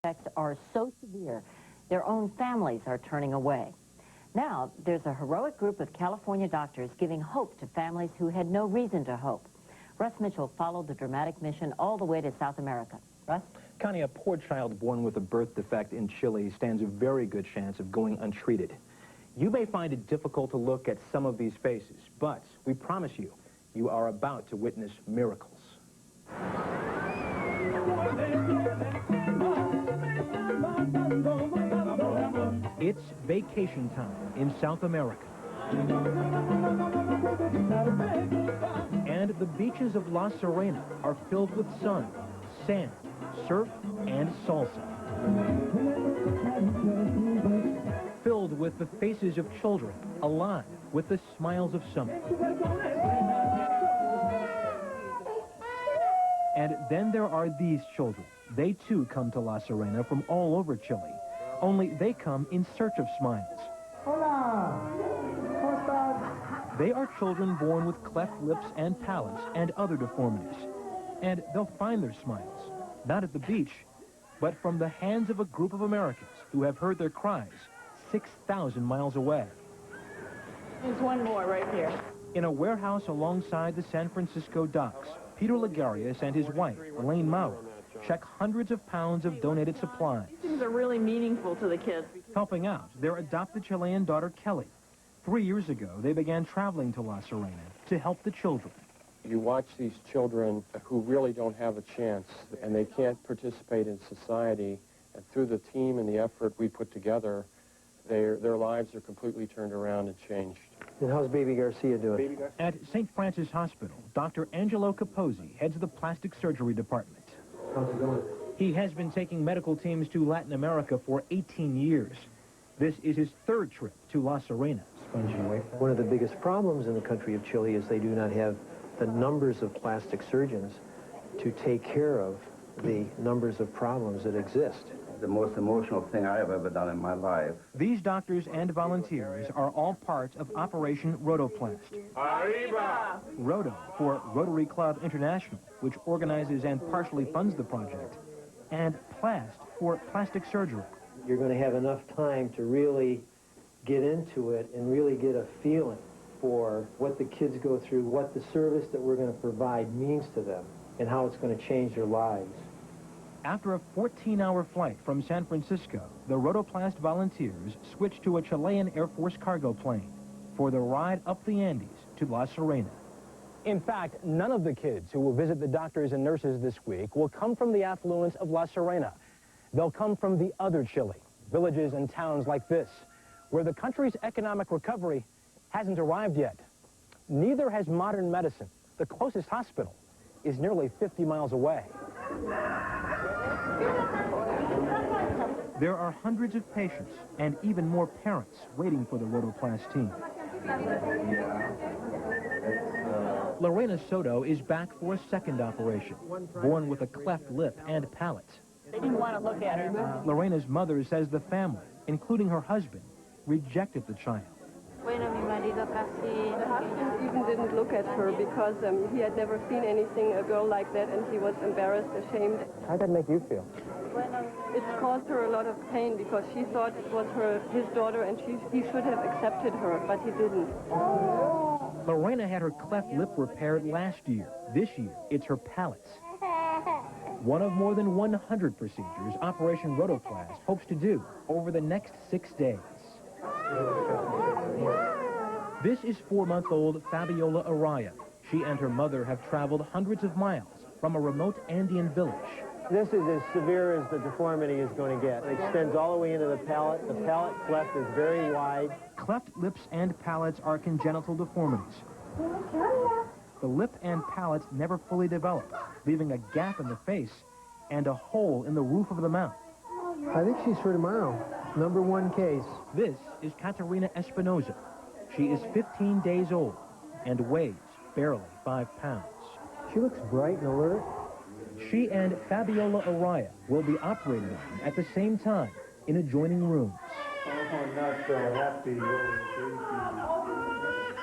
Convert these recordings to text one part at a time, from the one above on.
effects are so severe, their own families are turning away. Now, there's a heroic group of California doctors giving hope to families who had no reason to hope. Russ Mitchell followed the dramatic mission all the way to South America. Russ? Connie, a poor child born with a birth defect in Chile stands a very good chance of going untreated. You may find it difficult to look at some of these faces, but we promise you, you are about to witness miracles. It's vacation time in South America. And the beaches of La Serena are filled with sun, sand, surf, and salsa. Filled with the faces of children, alive with the smiles of summer. And then there are these children. They too come to La Serena from all over Chile. Only they come in search of smiles. Hola. They are children born with cleft lips and palates and other deformities. And they'll find their smiles, not at the beach, but from the hands of a group of Americans who have heard their cries 6,000 miles away. There's one more right here. In a warehouse alongside the San Francisco docks, Peter Lagarius and his wife, Elaine Maurer, check hundreds of pounds of donated supplies. These things are really meaningful to the kids. Helping out their adopted Chilean daughter, Kelly. 3 years ago, they began traveling to La Serena to help the children. You watch these children who really don't have a chance, and they can't participate in society. And through the team and the effort we put together, their lives are completely turned around and changed. And how's Baby Garcia doing? At St. Francis Hospital, Dr. Angelo Capozzi heads the plastic surgery department. How's it going? He has been taking medical teams to Latin America for 18 years. This is his third trip to La Serena. One of the biggest problems in the country of Chile is they do not have the numbers of plastic surgeons to take care of the numbers of problems that exist. The most emotional thing I have ever done in my life. These doctors and volunteers are all part of Operation Rotaplast. Arriba! Roto for Rotary Club International, which organizes and partially funds the project, and Plast for plastic surgery. You're going to have enough time to really get into it and really get a feeling for what the kids go through, what the service that we're going to provide means to them, and how it's going to change their lives. After a 14-hour flight from San Francisco, the Rotoplast volunteers switched to a Chilean Air Force cargo plane for the ride up the Andes to La Serena. In fact, none of the kids who will visit the doctors and nurses this week will come from the affluence of La Serena. They'll come from the other Chile, villages and towns like this, where the country's economic recovery hasn't arrived yet. Neither has modern medicine. The closest hospital is nearly 50 miles away. There are hundreds of patients and even more parents waiting for the Rotoplast team. Lorena Soto is back for a second operation, born with a cleft lip and palate. They didn't want to look at her. Lorena's mother says the family, including her husband, rejected the child. The husband even didn't look at her because he had never seen anything, a girl like that, and he was embarrassed, ashamed. How'd that make you feel? It caused her a lot of pain because she thought it was his daughter and he should have accepted her, but he didn't. Lorena had her cleft lip repaired last year. This year, it's her palate. One of more than 100 procedures Operation Rotoplast hopes to do over the next 6 days. This is 4-month-old Fabiola Araya. She and her mother have traveled hundreds of miles from a remote Andean village. This is as severe as the deformity is going to get. It extends all the way into the palate. The palate cleft is very wide. Cleft lips and palates are congenital deformities. The lip and palate never fully develop, leaving a gap in the face and a hole in the roof of the mouth. I think she's for tomorrow. #1 case. This is Caterina Espinoza. She is 15 days old and weighs barely 5 pounds. She looks bright and alert. She and Fabiola Araya will be operated on at the same time in adjoining rooms.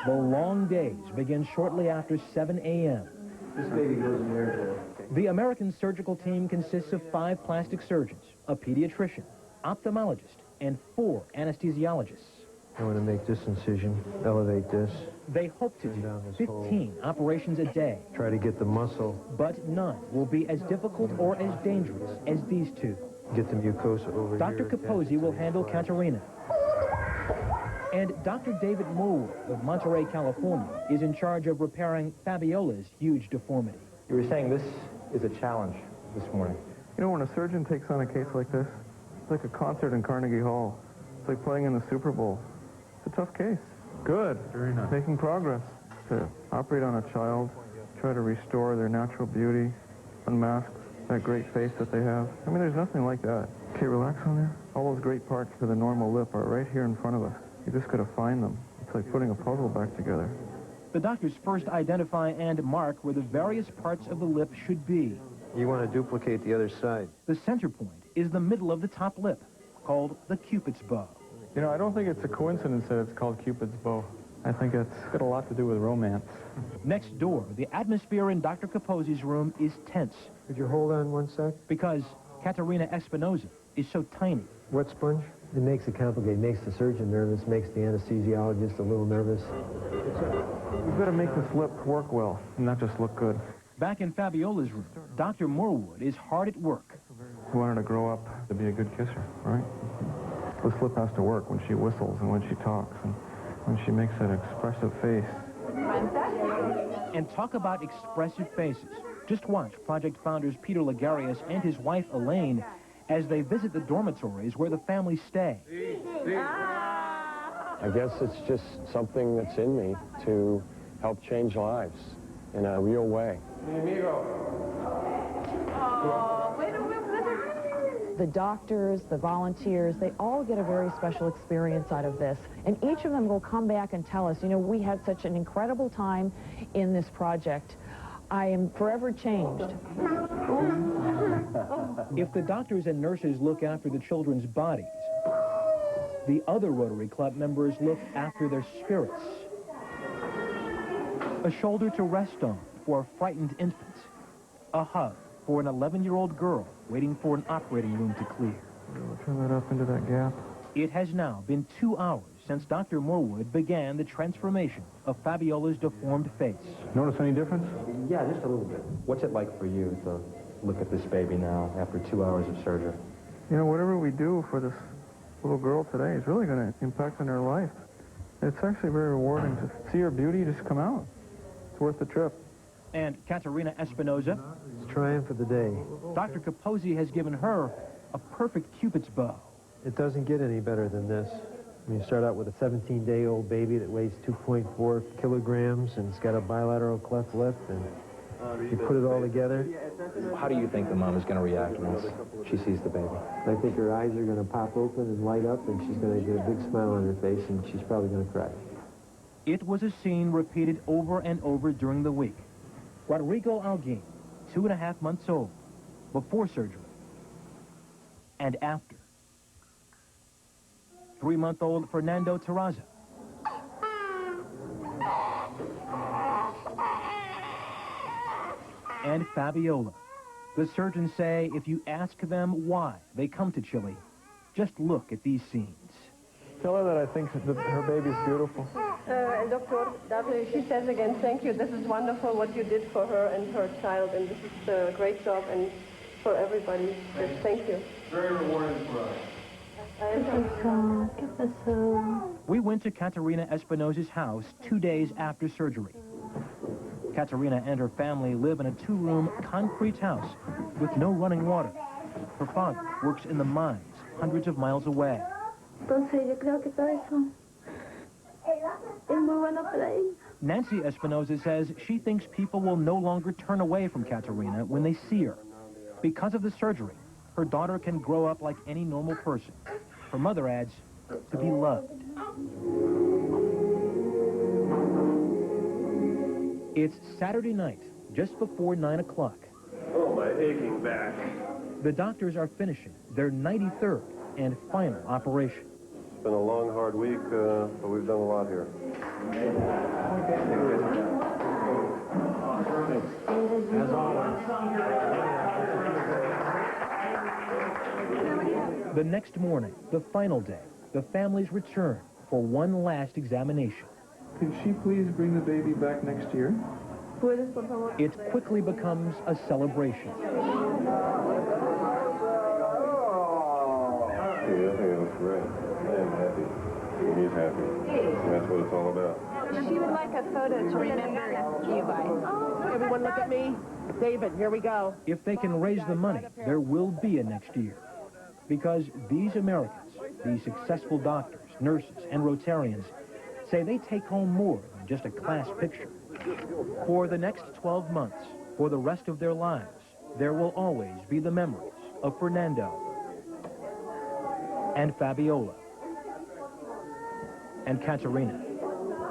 The long days begin shortly after 7 a.m. This baby goes in there. The American surgical team consists of 5 plastic surgeons, a pediatrician, ophthalmologist, and 4 anesthesiologists. I want to make this incision, elevate this, They hope to do 15 operations a day, try to get the muscle, but none will be as difficult or as dangerous as these 2. get the mucosa over Dr. here. Capozzi will handle Katerina. And Dr. David Morwood of Monterey, California, is in charge of repairing Fabiola's huge deformity. You were saying this is a challenge this morning. You know, when a surgeon takes on a case like this, it's like a concert in Carnegie Hall. It's like playing in the Super Bowl. It's a tough case. Good. Very nice. Making progress. To operate on a child, try to restore their natural beauty, unmask that great face that they have. I mean, there's nothing like that. Okay, relax on there. All those great parts for the normal lip are right here in front of us. You just got to find them. It's like putting a puzzle back together. The doctors first identify and mark where the various parts of the lip should be. You want to duplicate the other side. The center point is the middle of the top lip, called the Cupid's bow. You know, I don't think it's a coincidence that it's called Cupid's bow. I think it's got a lot to do with romance. Next door, the atmosphere in Dr. Capozzi's room is tense Could you hold on one sec? because Katerina Espinosa is so tiny. Wet sponge? It makes it complicated. It makes the surgeon nervous, makes the anesthesiologist a little nervous. You've got to make this lip work well and not just look good. Back in Fabiola's room, Dr. Morwood is hard at work. We want her to grow up to be a good kisser, right? This lip has to work when she whistles and when she talks and when she makes that expressive face. And talk about expressive faces. Just watch Project founders Peter Lagarius and his wife Elaine as they visit the dormitories where the families stay. I guess it's just something that's in me to help change lives in a real way. The doctors, the volunteers, they all get a very special experience out of this. And each of them will come back and tell us, you know, we had such an incredible time in this project. I am forever changed. If the doctors and nurses look after the children's bodies, the other Rotary Club members look after their spirits. A shoulder to rest on for a frightened infant. A hug for an 11-year-old girl waiting for an operating room to clear. We'll turn that up into that gap. It has now been 2 hours since Dr. Morwood began the transformation of Fabiola's deformed face. Notice any difference? Yeah, just a little bit. What's it like for you to look at this baby now after 2 hours of surgery? You know, whatever we do for this little girl today is really going to impact on her life. It's actually very rewarding to see her beauty just come out. It's worth the trip. And Katerina Espinosa, It's triumph of the day. Dr. Capozzi has given her a perfect Cupid's bow. It doesn't get any better than this. I mean, you start out with a 17-day-old baby that weighs 2.4 kilograms and it's got a bilateral cleft lip, and you put it all together. How do you think the mom is going to react once she sees the baby? I think her eyes are going to pop open and light up, and she's going to get a big smile on her face, and she's probably going to cry. It was a scene repeated over and over during the week. Rodrigo Alguin, 2.5 months old, before surgery, and after. 3-month-old Fernando Terraza. And Fabiola. The surgeons say if you ask them why they come to Chile, just look at these scenes. Tell her that I think that her baby's beautiful. And Dr. W, she says again, thank you. This is wonderful what you did for her and her child, and this is a great job, and for everybody. Yes, thank you. Very rewarding for us. We went to Katerina Espinosa's house 2 days after surgery. Katerina and her family live in a 2-room concrete house with no running water. Her father works in the mines hundreds of miles away. Nancy Espinosa says she thinks people will no longer turn away from Katerina when they see her. Because of the surgery, her daughter can grow up like any normal person. Her mother adds, to be loved. It's Saturday night, just before 9 o'clock. Oh, my aching back. The doctors are finishing their 93rd and final operation. It's been a long, hard week, but we've done a lot here. As always. The next morning, the final day, the families return for one last examination. Could she please bring the baby back next year? It quickly becomes a celebration. Yeah, I think it looks great. I am happy. And he's happy. And that's what it's all about. She would like a photo to remember you by. Everyone look at me. David, here we go. If they can raise the money, there will be a next year. Because these Americans, these successful doctors, nurses, and Rotarians, say they take home more than just a class picture. For the next 12 months, for the rest of their lives, there will always be the memories of Fernando and Fabiola and Katerina,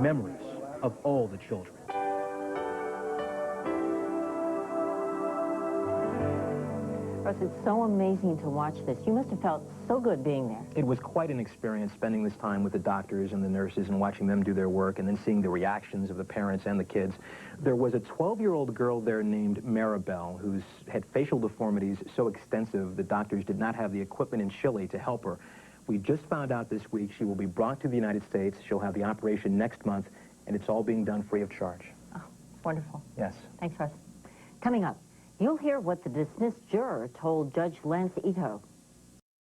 memories of all the children. Russ, it's so amazing to watch this. You must have felt so good being there. It was quite an experience spending this time with the doctors and the nurses and watching them do their work and then seeing the reactions of the parents and the kids. There was a 12-year-old girl there named Maribel who had facial deformities so extensive the doctors did not have the equipment in Chile to help her. We just found out this week she will be brought to the United States. She'll have the operation next month, and it's all being done free of charge. Oh, wonderful. Yes. Thanks, Russ. Coming up, you'll hear what the dismissed juror told Judge Lance Ito.